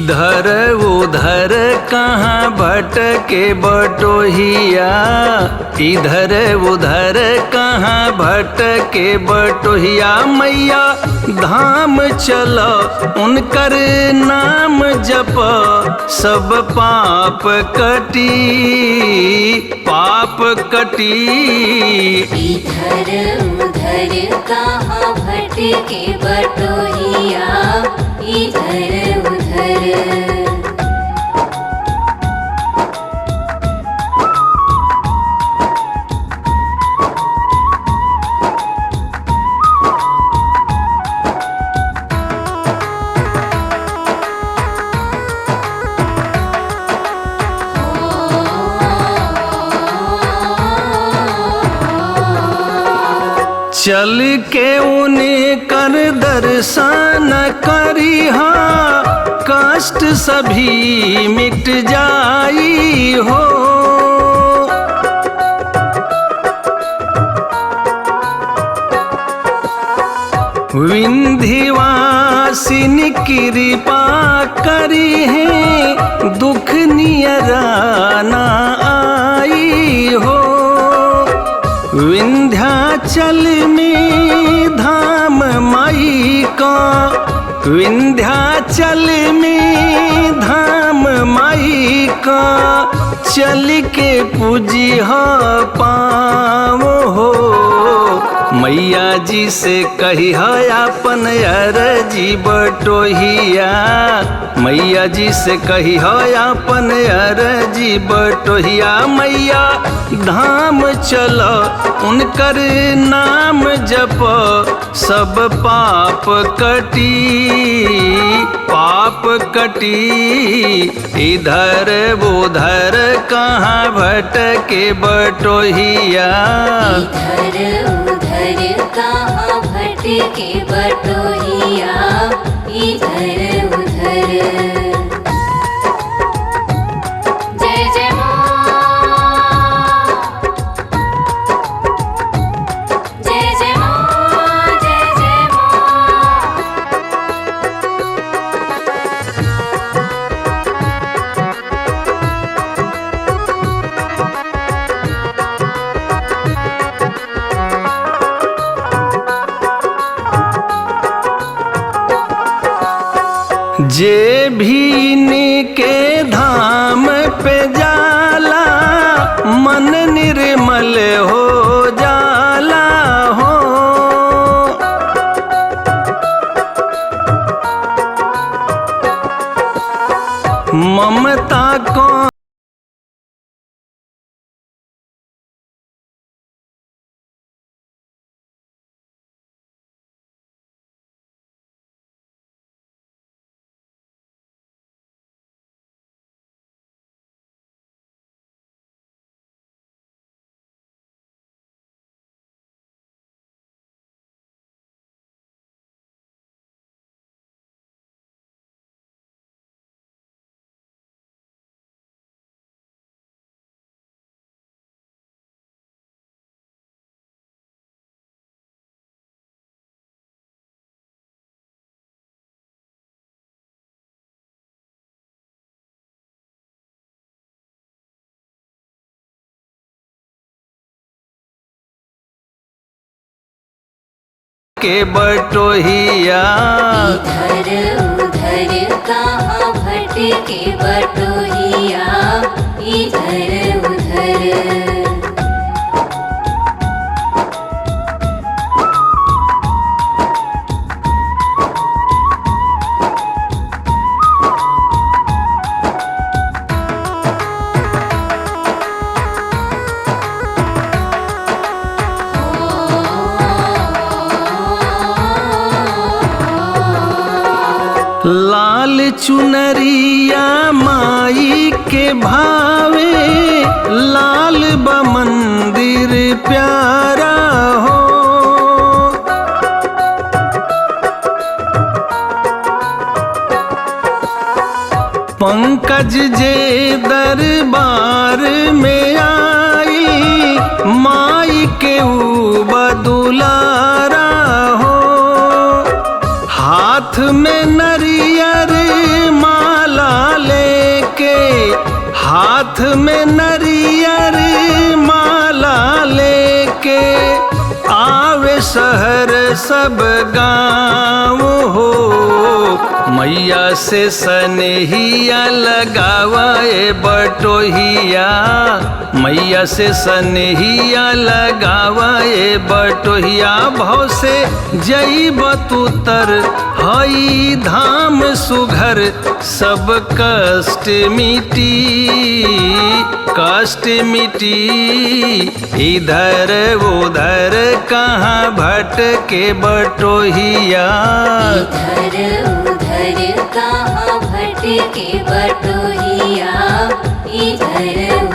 इधर उधर कहाँ भटके बटोहिया, इधर उधर कहाँ भटके बटोहिया। मैया धाम चलो उनकर नाम जप, सब पाप कटी पाप कटी। इधर उधर कहाँ भटके बटोहिया, इधर उधर। चल के उन्हें कर दर्शन करिहा, कष्ट सभी मिट जाई हो। विंध्यवासिनी कृपा करी है, दुख नियरा ना आई हो। विंध्याचल में धाम माई का, विंध्याचल में धाम माई का, चल के पूजिहा पावो हो। मैया जी से कही है अपन अरजी बटोहिया, मैया जी से कही है अपन अरजी बटोहिया। मैया धाम चलो उनकर नाम जप, सब पाप कटी पाप कटी। इधर उधर कहाँ भटके बटोहिया, इधर उधर कहाँ भटके बटोहिया, इधर उधर। जय जय माँ, जय जय माँ, जय जय माँ। जे भी निके धाम पे जाला, मन निर्मल हो जाला हो। ममता को के बटोहिया, इधर उधर कहाँ भटके बटोहिया, इधर उधर। लाल चुनरिया माई के भावे, लाल बा मंदिर प्यारा हो। पंकज जे दरबार में आई, माई के ऊ बदुलारा हो। हाथ में नरियर माला हाथ में नरियर माला लेके आवे शहर सब गाँव हो। मैया से सनेहिया लगावे बटोहिया, मैया से सनेहिया लगावे बटोहिया। भव से जईब तू तर हई धाम सुघर, सब कष्ट मिटी कष्ट मिटी। इधर उधर कहाँ भटके बटोहिया, इधर उधर कहाँ भटके बटोहिया, इधर